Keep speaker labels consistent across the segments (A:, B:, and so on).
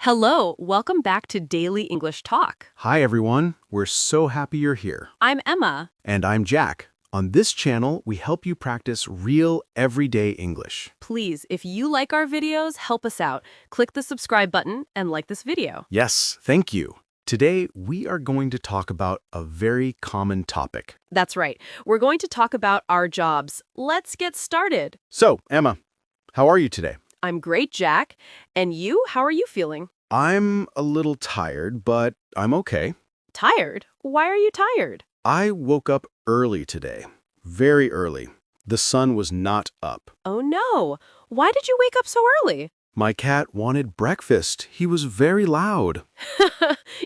A: Hello, welcome back to Daily English Talk.
B: Hi everyone, we're so happy you're here.
A: I'm Emma.
B: And I'm Jack. On this channel, we help you practice real, everyday English.
A: Please, if you like our videos, help us out. Click the subscribe button and like this video.
B: Yes, thank you. Today, we are going to talk about a very common topic.
A: That's right. We're going to talk about our jobs. Let's get started.
B: So, Emma, how are you today?
A: I'm great, Jack. And you, how are you feeling?
B: I'm a little tired, but I'm okay.
A: Tired? Why are you tired?
B: I woke up early today, very early. The sun was not up.
A: Oh no. Why did you wake up so early?
B: My cat wanted breakfast. He was very loud.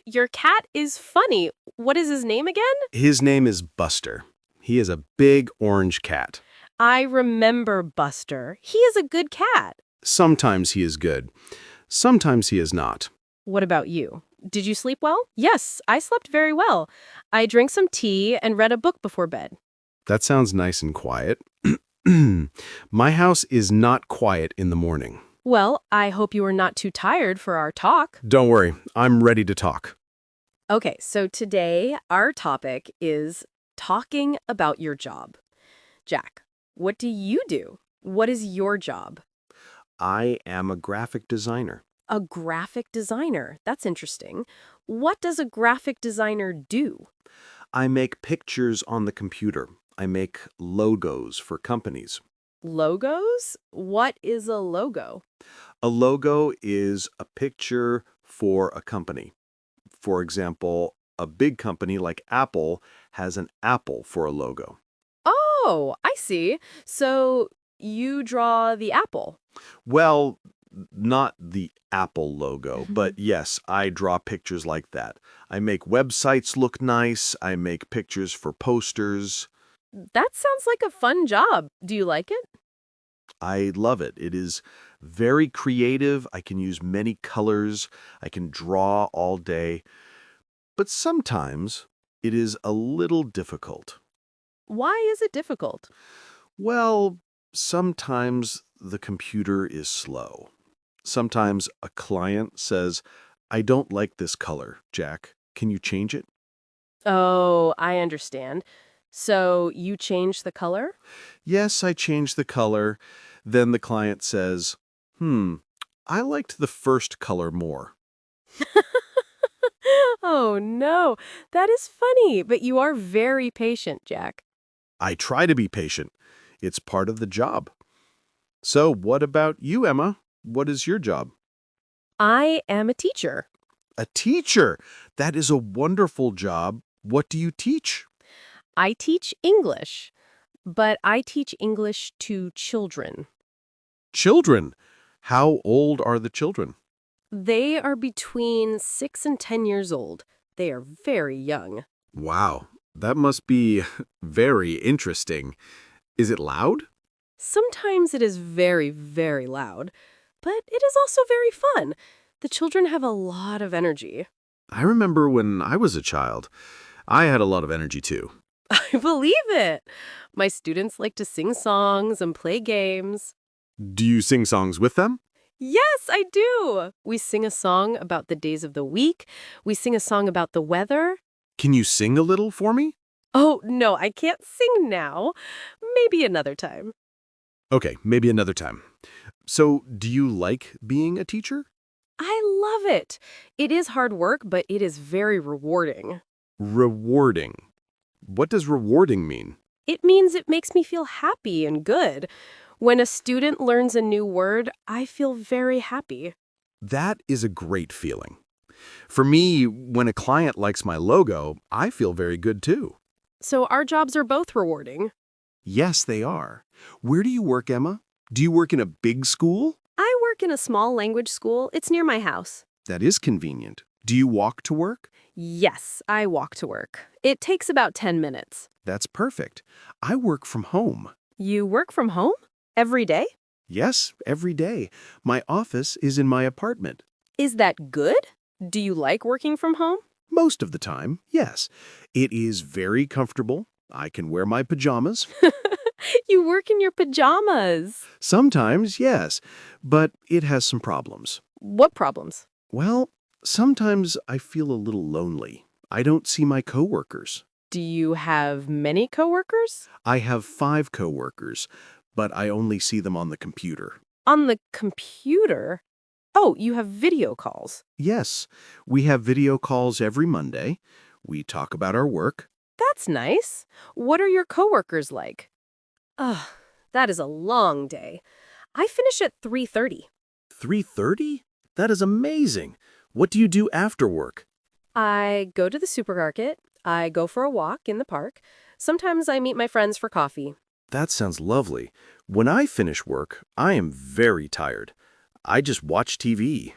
A: Your cat is funny. What is his name again?
B: His name is Buster. He is a big orange cat.
A: I remember Buster. He is a good cat.
B: Sometimes he is good. Sometimes he is not.
A: What about you? Did you sleep well? Yes, I slept very well. I drank some tea and read a book before bed.
B: That sounds nice and quiet. My house is not quiet in the morning.
A: Well, I hope you are not too tired for our talk.
B: Don't worry, I'm ready to talk.
A: Okay, so today our topic is talking about your job. Jack, what do you do? What is your job?
B: I am a graphic designer.
A: A graphic designer. That's interesting. What does a graphic designer do?
B: I make pictures on the computer. I make logos for companies.
A: Logos? What is a logo?
B: A logo is a picture for a company. For example, a big company like Apple has an apple for a logo.
A: Oh, I see. So you draw the apple.
B: Well, not the Apple logo, but yes, I draw pictures like that. I make websites look nice. I make pictures for posters.
A: That sounds like a fun job. Do you like it?
B: I love it. It is very creative. I can use many colors. I can draw all day. But sometimes it is a little difficult.
A: Why is it difficult?
B: Well, sometimes the computer is slow. Sometimes a client says, I don't like this color, Jack. Can you change it?
A: Oh, I understand. So you change the color?
B: Yes, I change the color. Then the client says, I liked the first color more.
A: Oh, no. That is funny, but you are very patient, Jack.
B: I try to be patient. It's part of the job. So what about you, Emma? What is your job?
A: I am a teacher.
B: A teacher. That is a wonderful job. What do you teach?
A: I teach English, but I teach English to children.
B: Children. How old are the children?
A: They are between 6 and 10 years old. They are very young.
B: Wow, that must be very interesting. Is it loud?
A: Sometimes it is very, very loud, but it is also very fun. The children have a lot of energy.
B: I remember when I was a child, I had a lot of energy too.
A: I believe it. My students like to sing songs and play games.
B: Do you sing songs with them?
A: Yes, I do. We sing a song about the days of the week. We sing a song about the weather.
B: Can you sing a little for me?
A: Oh, no, I can't sing now. Maybe another time.
B: Okay, maybe another time. So, do you like being a teacher?
A: I love it. It is hard work, but it is very rewarding.
B: Rewarding. What does rewarding mean?
A: It means it makes me feel happy and good. When a student learns a new word, I feel very happy.
B: That is a great feeling. For me, when a client likes my logo, I feel very good too.
A: So our jobs are both rewarding.
B: Yes, they are. Where do you work, Emma? Do you work in a big school?
A: I work in a small language school. It's near my house.
B: That is convenient. Do you walk to work?
A: Yes, I walk to work. It takes about 10 minutes.
B: That's perfect. I work from home.
A: You work from home? Every day?
B: Yes, every day. My office is in my apartment.
A: Is that good? Do you like working from home?
B: Most of the time, yes. It is very comfortable. I can wear my pajamas.
A: You work in your pajamas.
B: Sometimes, yes, but it has some problems.
A: What problems?
B: Well, sometimes I feel a little lonely. I don't see my coworkers.
A: Do you have many coworkers?
B: I have 5 coworkers, but I only see them on the computer.
A: On the computer? Oh, you have video calls.
B: Yes, we have video calls every Monday. We talk about our work.
A: That's nice. What are your coworkers like? Ugh, that is a long day. I finish at 3:30.
B: 3:30? That is amazing. What do you do after work?
A: I go to the supermarket. I go for a walk in the park. Sometimes I meet my friends for coffee.
B: That sounds lovely. When I finish work, I am very tired. I just watch TV.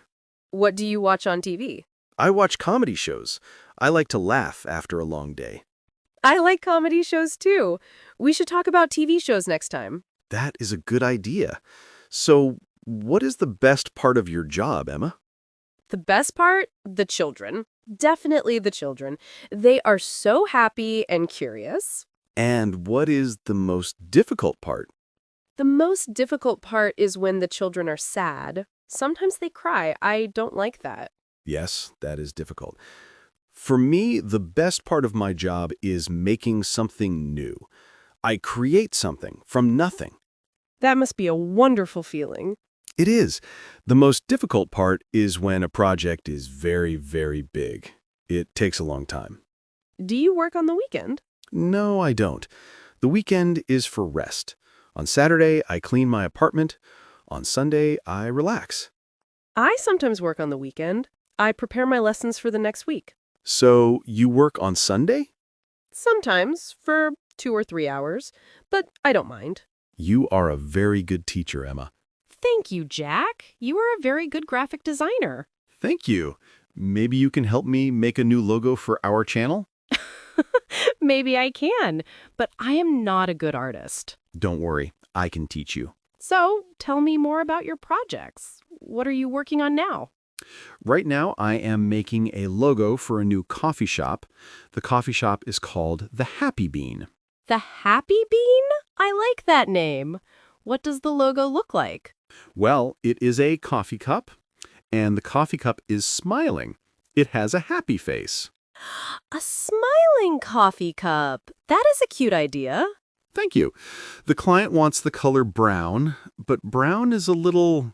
A: What do you watch on TV?
B: I watch comedy shows. I like to laugh after a long day.
A: I like comedy shows too. We should talk about TV shows next time.
B: That is a good idea. So, what is the best part of your job, Emma?
A: The best part? The children. Definitely the children. They are so happy and curious.
B: And what is the most difficult part?
A: The most difficult part is when the children are sad. Sometimes they cry. I don't like that.
B: Yes, that is difficult. For me, the best part of my job is making something new. I create something from nothing.
A: That must be a wonderful feeling.
B: It is. The most difficult part is when a project is very, very big. It takes a long time.
A: Do you work on the weekend?
B: No, I don't. The weekend is for rest. On Saturday, I clean my apartment. On Sunday, I relax.
A: I sometimes work on the weekend. I prepare my lessons for the next week.
B: So, you work on Sunday?
A: Sometimes, for 2 or 3 hours, but I don't mind.
B: You are a very good teacher, Emma.
A: Thank you, Jack. You are a very good graphic designer.
B: Thank you. Maybe you can help me make a new logo for our channel?
A: Maybe I can, but I am not a good artist.
B: Don't worry, I can teach you.
A: So, tell me more about your projects. What are you working on now?
B: Right now, I am making a logo for a new coffee shop. The coffee shop is called The Happy Bean.
A: The Happy Bean? I like that name. What does the logo look like?
B: Well, it is a coffee cup, and the coffee cup is smiling. It has a happy face.
A: A smiling coffee cup. That is a cute idea.
B: Thank you. The client wants the color brown, but brown is a little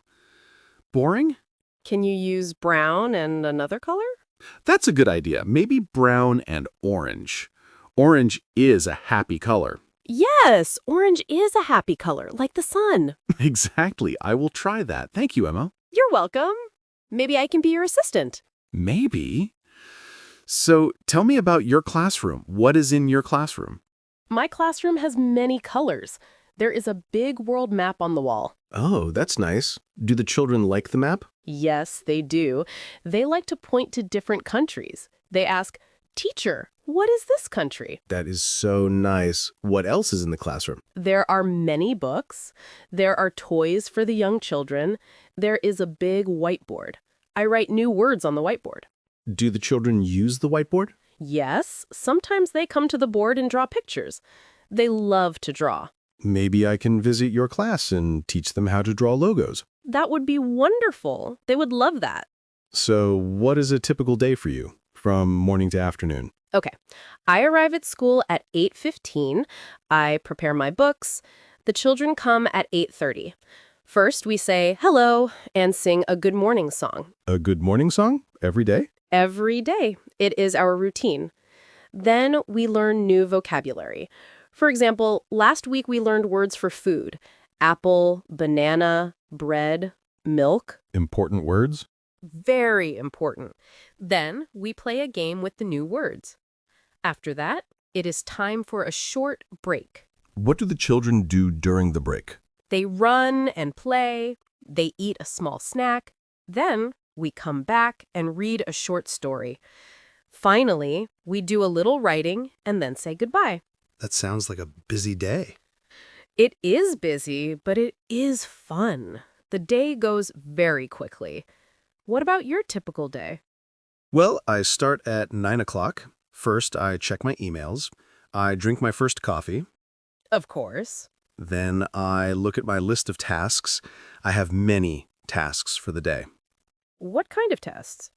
B: boring.
A: Can you use brown and another color?
B: That's a good idea. Maybe brown and orange. Orange is a happy color.
A: Yes, orange is a happy color, like the sun.
B: Exactly. I will try that. Thank you, Emma.
A: You're welcome. Maybe I can be your assistant.
B: Maybe. So tell me about your classroom. What is in your classroom?
A: My classroom has many colors. There is a big world map on the wall.
B: Oh, that's nice. Do the children like the map?
A: Yes, they do. They like to point to different countries. They ask, "Teacher, what is this country?"
B: That is so nice. What else is in the classroom?
A: There are many books. There are toys for the young children. There is a big whiteboard. I write new words on the whiteboard.
B: Do the children use the whiteboard?
A: Yes, sometimes they come to the board and draw pictures. They love to draw.
B: Maybe I can visit your class and teach them how to draw logos.
A: That would be wonderful. They would love that.
B: So what is a typical day for you, from morning to afternoon?
A: Okay, I arrive at school at 8:15. I prepare my books. The children come at 8:30. First, we say hello and sing a good morning song.
B: A good morning song every day?
A: Every day. It is our routine. Then we learn new vocabulary. For example, last week we learned words for food. Apple, banana, bread, milk.
B: Important words?
A: Very important. Then we play a game with the new words. After that, it is time for a short break.
B: What do the children do during the break?
A: They run and play. They eat a small snack. Then we come back and read a short story. Finally, we do a little writing and then say goodbye.
B: That sounds like a busy day.
A: It is busy, but it is fun. The day goes very quickly. What about your typical day?
B: Well, I start at 9 o'clock. First, I check my emails. I drink my first coffee.
A: Of course.
B: Then I look at my list of tasks. I have many tasks for the day.
A: What kind of tests?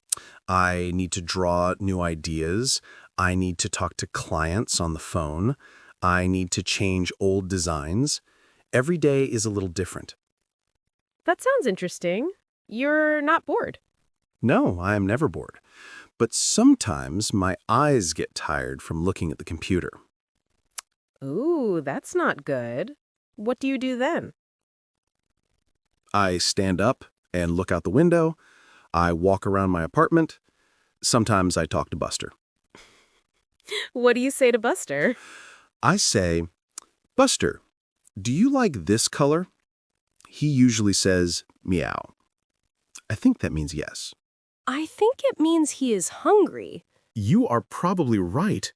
C: I need to draw new ideas. I need to talk to clients on the phone. I need to change old designs. Every day is a little different.
A: That sounds interesting. You're not bored.
C: No, I am never bored. But sometimes my eyes get tired from looking at the computer.
A: Ooh, that's not good. What do you do then?
C: I stand up and look out the window. I walk around my apartment. Sometimes I talk to Buster.
A: What do you say to Buster?
C: I say, Buster, do you like this color? He usually says, meow. I think that means yes.
A: I think it means he is hungry.
C: You are probably right.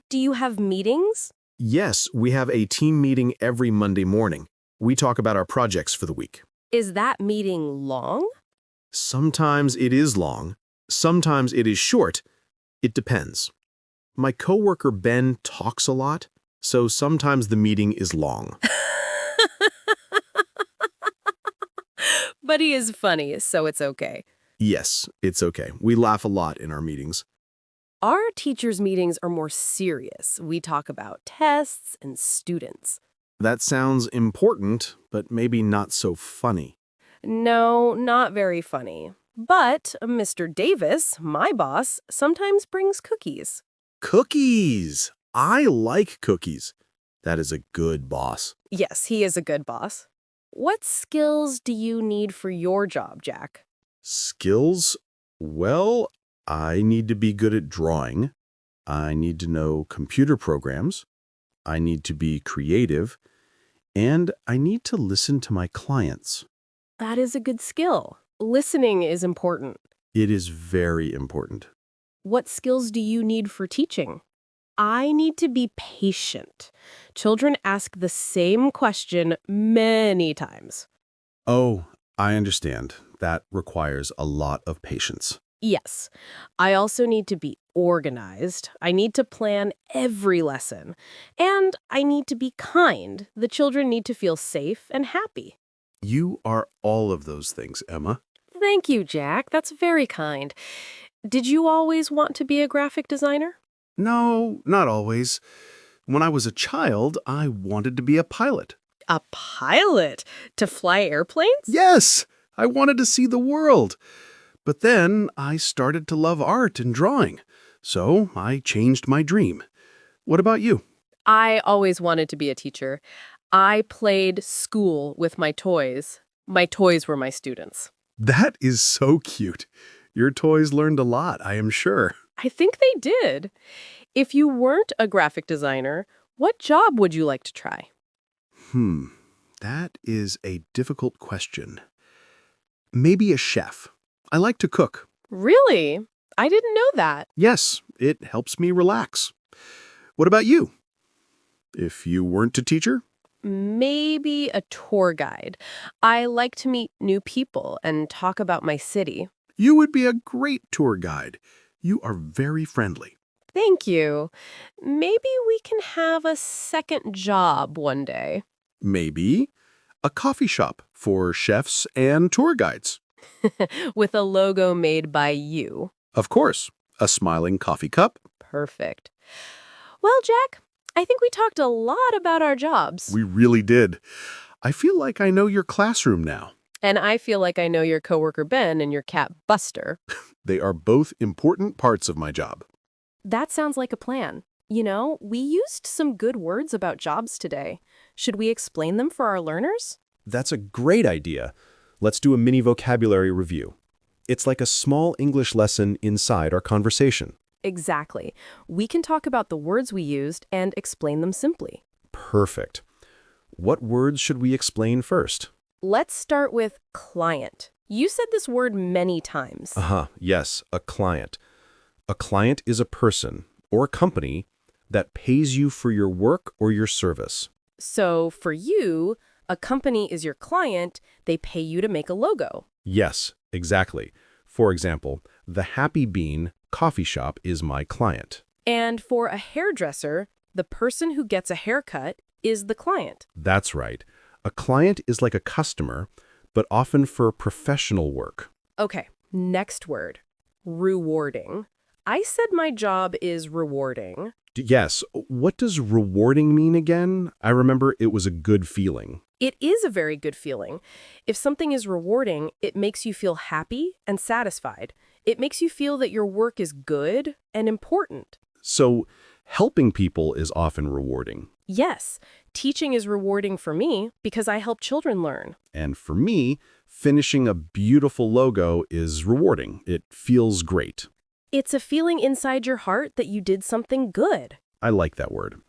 A: Do you have meetings?
C: Yes, we have a team meeting every Monday morning. We talk about our projects for the week.
A: Is that meeting long?
C: Sometimes it is long. Sometimes it is short. It depends. My coworker Ben talks a lot, so sometimes the meeting is long.
A: But he is funny, so it's okay.
C: Yes, it's okay. We laugh a lot in our meetings.
A: Our teachers' meetings are more serious. We talk about tests and students.
C: That sounds important, but maybe not so funny.
A: No, not very funny. But Mr. Davis, my boss, sometimes brings cookies.
C: Cookies! I like cookies. That is a good boss.
A: Yes, he is a good boss. What skills do you need for your job, Jack?
C: Skills? Well, I need to be good at drawing. I need to know computer programs. I need to be creative. And I need to listen to my clients.
A: That is a good skill. Listening is important.
C: It is very important.
A: What skills do you need for teaching? I need to be patient. Children ask the same question many times.
C: Oh, I understand. That requires a lot of patience.
A: Yes, I also need to be organized. I need to plan every lesson. And I need to be kind. The children need to feel safe and happy.
C: You are all of those things, Emma.
A: Thank you, Jack. That's very kind. Did you always want to be a graphic designer?
C: No, not always. When I was a child, I wanted to be a pilot.
A: A pilot? To fly airplanes?
C: Yes, I wanted to see the world. But then I started to love art and drawing, so I changed my dream. What about you?
A: I always wanted to be a teacher. I played school with my toys. My toys were my students.
C: That is so cute. Your toys learned a lot, I am sure.
A: I think they did. If you weren't a graphic designer, what job would you like to try?
C: That is a difficult question. Maybe a chef. I like to cook.
A: Really? I didn't know that.
C: Yes, it helps me relax. What about you? If you weren't a teacher?
A: Maybe a tour guide. I like to meet new people and talk about my city.
C: You would be a great tour guide. You are very friendly.
A: Thank you. Maybe we can have a second job one day.
C: Maybe a coffee shop for chefs and tour guides.
A: With a logo made by you.
C: Of course, a smiling coffee cup.
A: Perfect. Well, Jack, I think we talked a lot about our jobs.
C: We really did. I feel like I know your classroom now.
A: And I feel like I know your coworker Ben and your cat Buster.
C: They are both important parts of my job.
A: That sounds like a plan. You know, we used some good words about jobs today. Should we explain them for our learners?
D: That's a great idea. Let's do a mini vocabulary review. It's like a small English lesson inside our conversation.
A: Exactly. We can talk about the words we used and explain them simply.
D: Perfect. What words should we explain first?
A: Let's start with client. You said this word many times.
D: Yes, a client. A client is a person or company that pays you for your work or your service.
A: So for you, a company is your client. They pay you to make a logo.
D: Yes, exactly. For example, the Happy Bean coffee shop is my client.
A: And for a hairdresser, the person who gets a haircut is the client.
D: That's right. A client is like a customer, but often for professional work.
A: Okay, Next word, rewarding. I said my job is rewarding.
D: Yes. What does rewarding mean again? I remember it was a good feeling.
A: It is a very good feeling. If something is rewarding, it makes you feel happy and satisfied. It makes you feel that your work is good and important.
D: So helping people is often rewarding.
A: Yes, teaching is rewarding for me because I help children learn.
D: And for me, finishing a beautiful logo is rewarding. It feels great.
A: It's a feeling inside your heart that you did something good.
D: I like that word.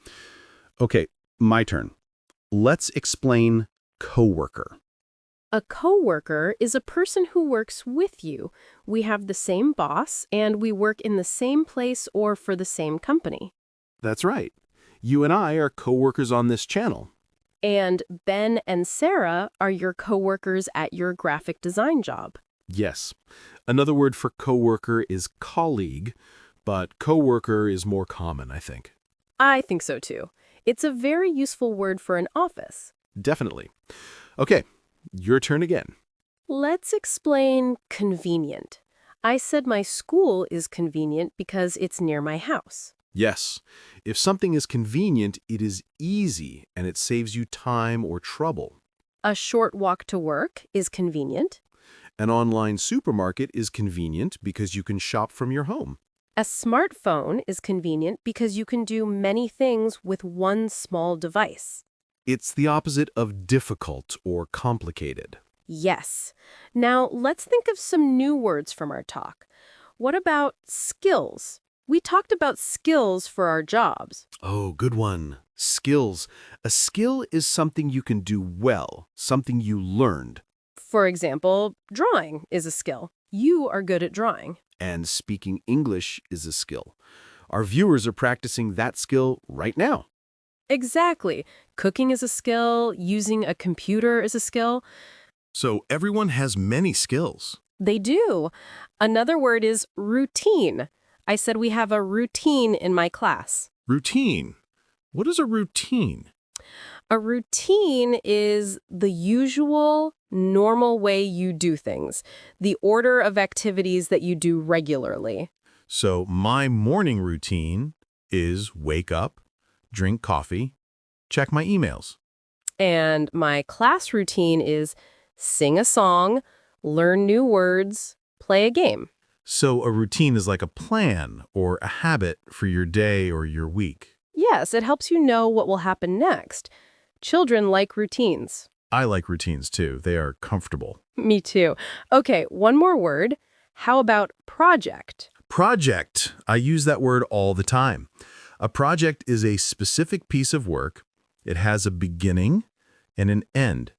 D: Okay, my turn. Let's explain coworker.
A: A coworker is a person who works with you. We have the same boss and we work in the same place or for the same company.
C: That's right. You and I are coworkers on this channel.
A: And Ben and Sarah are your coworkers at your graphic design job.
C: Yes. Another word for coworker is colleague, but coworker is more common, I think.
A: I think so too. It's a very useful word for an office.
C: Definitely. Okay, your turn again.
A: Let's explain convenient. I said my school is convenient because it's near my house.
C: Yes. If something is convenient, it is easy and it saves you time or trouble.
A: A short walk to work is convenient.
C: An online supermarket is convenient because you can shop from your home.
A: A smartphone is convenient because you can do many things with one small device.
C: It's the opposite of difficult or complicated.
A: Yes. Now, let's think of some new words from our talk. What about skills? We talked about skills for our jobs.
C: Oh, good one. Skills. A skill is something you can do well, something you learned.
A: For example, drawing is a skill. You are good at drawing.
C: And speaking English is a skill. Our viewers are practicing that skill right now.
A: Exactly. Cooking is a skill. Using a computer is a skill.
C: So everyone has many skills.
A: They do. Another word is routine. I said we have a routine in my class.
C: Routine. What is a routine?
A: A routine is the usual, normal way you do things, the order of activities that you do regularly.
C: So my morning routine is wake up, drink coffee, check my emails.
A: And my class routine is sing a song, learn new words, play a game.
C: So a routine is like a plan or a habit for your day or your week.
A: Yes, it helps you know what will happen next. Children like routines.
C: I like routines too. They are comfortable.
A: Me too. Okay, one more word. How about project?
C: Project. I use that word all the time. A project is a specific piece of work. It has a beginning and an end.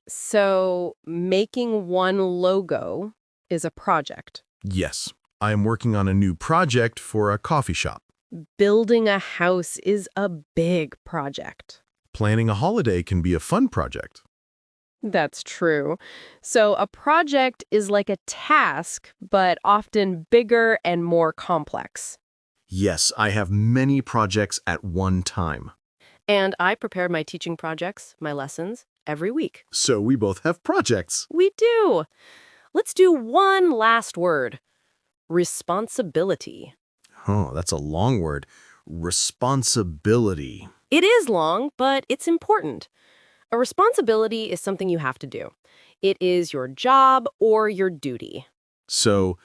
A: So making one logo is a project.
C: Yes, I am working on a new project for a coffee shop.
A: Building a house is a big project.
C: Planning a holiday can be a fun project.
A: That's true. So a project is like a task, but often bigger and more complex.
C: Yes, I have many projects at one time.
A: And I prepare my teaching projects, my lessons, every week.
C: So we both have projects.
A: We do. Let's do one last word. Responsibility.
C: Oh, that's a long word. Responsibility.
A: It is long, but it's important. A responsibility is something you have to do. It is your job or your duty.
C: So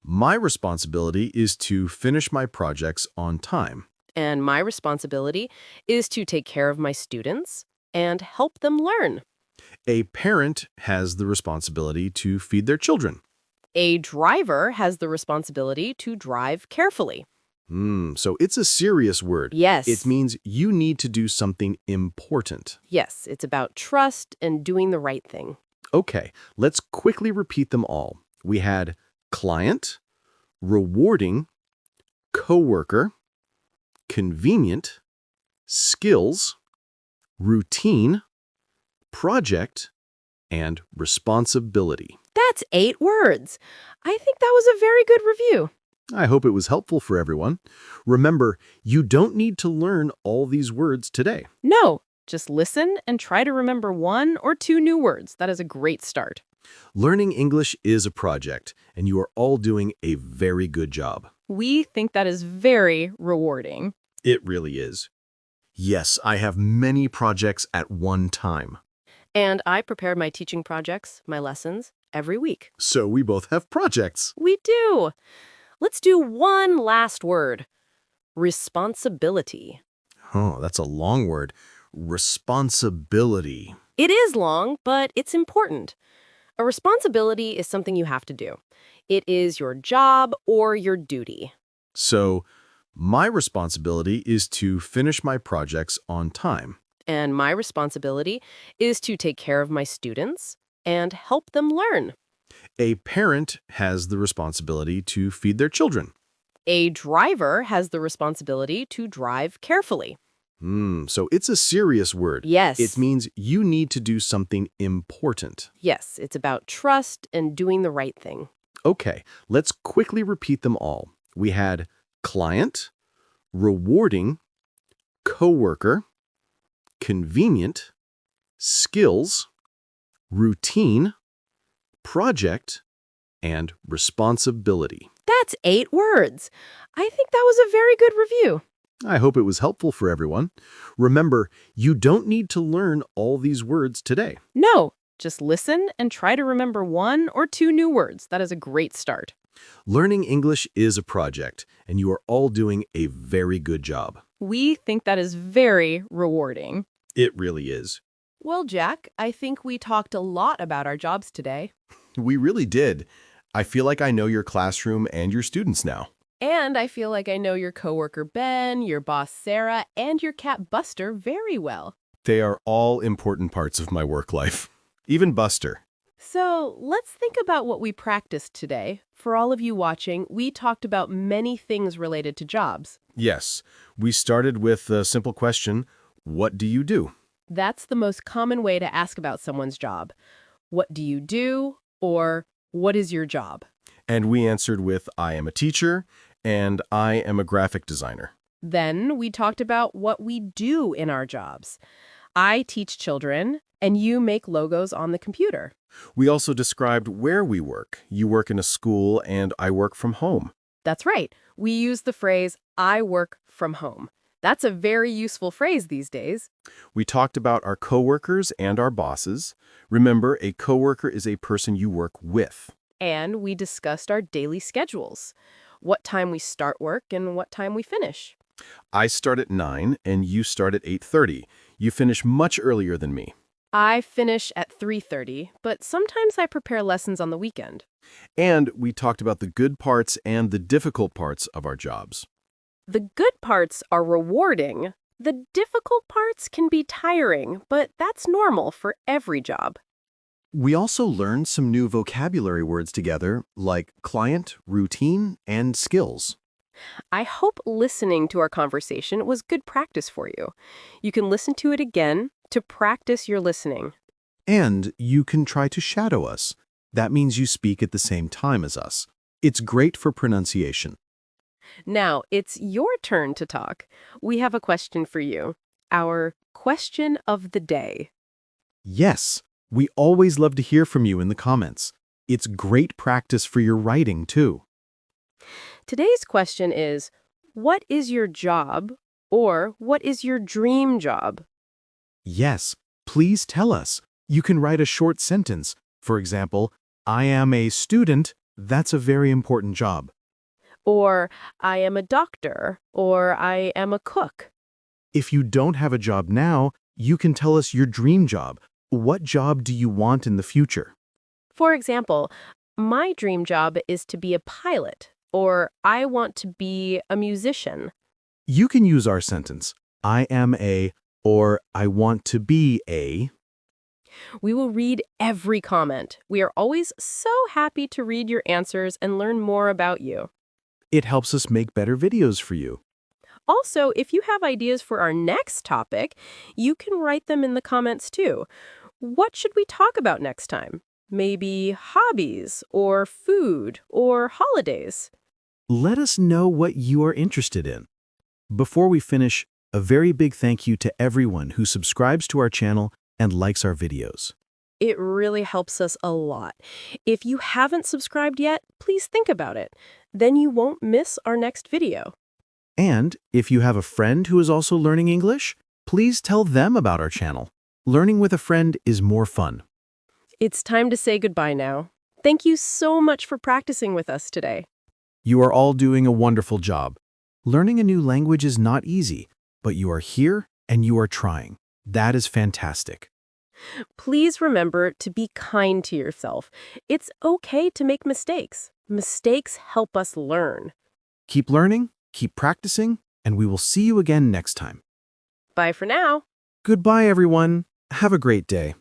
C: my responsibility is to finish my projects on time.
A: And my responsibility is to take care of my students and help them learn.
C: A parent has the responsibility to feed their children.
A: A driver has the responsibility to drive carefully.
C: So it's a serious word.
A: Yes.
C: It means you need to do something important.
A: Yes, it's about trust and doing the right thing.
C: Okay, let's quickly repeat them all. We had client, rewarding, coworker, convenient, skills, routine, project, and responsibility.
A: That's 8 words. I think that was a very good review.
C: I hope it was helpful for everyone. Remember, you don't need to learn all these words today.
A: No, just listen and try to remember 1 or 2 new words. That is a great start.
C: Learning English is a project, and you are all doing a very good job.
A: We think that is very rewarding.
C: It really is. Yes, I have many projects at one time.
A: And I prepare my teaching projects, my lessons, every week.
C: So we both have projects.
A: We do. Let's do one last word. Responsibility.
C: Oh, that's a long word. Responsibility.
A: It is long, but it's important. A responsibility is something you have to do. It is your job or your duty.
C: So, my responsibility is to finish my projects on time.
A: And my responsibility is to take care of my students and help them learn.
C: A parent has the responsibility to feed their children.
A: A driver has the responsibility to drive carefully.
C: So it's a serious word.
A: Yes.
C: It means you need to do something important.
A: Yes, it's about trust and doing the right thing.
C: Okay, let's quickly repeat them all. We had client, rewarding, coworker, convenient, skills, routine, project, and responsibility.
A: That's 8 words. I think that was a very good review.
C: I hope it was helpful for everyone. Remember, you don't need to learn all these words today.
A: No, just listen and try to remember 1 or 2 new words. That is a great start.
C: Learning English is a project, and you are all doing a very good job.
A: We think that is very rewarding.
C: It really is.
A: Well, Jack, I think we talked a lot about our jobs today.
D: We really did. I feel like I know your classroom and your students now.
A: And I feel like I know your coworker Ben, your boss Sarah, and your cat Buster very well.
D: They are all important parts of my work life. Even Buster.
A: So let's think about what we practiced today. For all of you watching, we talked about many things related to jobs.
D: Yes, we started with the simple question, what do you do?
A: That's the most common way to ask about someone's job. What do you do? Or what is your job?
D: And we answered with, I am a teacher, and I am a graphic designer.
A: Then we talked about what we do in our jobs. I teach children, and you make logos on the computer.
D: We also described where we work. You work in a school, and I work from home.
A: That's right. We use the phrase, I work from home. That's a very useful phrase these days.
D: We talked about our coworkers and our bosses. Remember, a coworker is a person you work with.
A: And we discussed our daily schedules. What time we start work and what time we finish.
D: I start at 9, and you start at 8:30. You finish much earlier than me.
A: I finish at 3:30, but sometimes I prepare lessons on the weekend.
D: And we talked about the good parts and the difficult parts of our jobs.
A: The good parts are rewarding. The difficult parts can be tiring, but that's normal for every job.
B: We also learned some new vocabulary words together, like client, routine, and skills.
A: I hope listening to our conversation was good practice for you. You can listen to it again to practice your listening.
B: And you can try to shadow us. That means you speak at the same time as us. It's great for pronunciation.
A: Now, it's your turn to talk. We have a question for you. Our question of the day.
B: Yes, we always love to hear from you in the comments. It's great practice for your writing, too.
A: Today's question is, what is your job or what is your dream job?
B: Yes, please tell us. You can write a short sentence. For example, I am a student. That's a very important job.
A: Or I am a doctor, or I am a cook.
B: If you don't have a job now, you can tell us your dream job. What job do you want in the future?
A: For example, my dream job is to be a pilot, or I want to be a musician.
B: You can use our sentence, I am a, or I want to be a.
A: We will read every comment. We are always so happy to read your answers and learn more about you.
B: It helps us make better videos for you.
A: Also, if you have ideas for our next topic, you can write them in the comments too. What should we talk about next time? Maybe hobbies, or food, or holidays.
B: Let us know what you are interested in. Before we finish, a very big thank you to everyone who subscribes to our channel and likes our videos.
A: It really helps us a lot. If you haven't subscribed yet, please think about it. Then you won't miss our next video.
C: And if you have a friend who is also learning English, please tell them about our channel. Learning with a friend is more fun.
A: It's time to say goodbye now. Thank you so much for practicing with us today.
C: You are all doing a wonderful job. Learning a new language is not easy, but you are here and you are trying. That is fantastic.
A: Please remember to be kind to yourself. It's okay to make mistakes. Mistakes help us learn.
C: Keep learning, keep practicing, and we will see you again next time.
A: Bye for now.
C: Goodbye, everyone. Have a great day.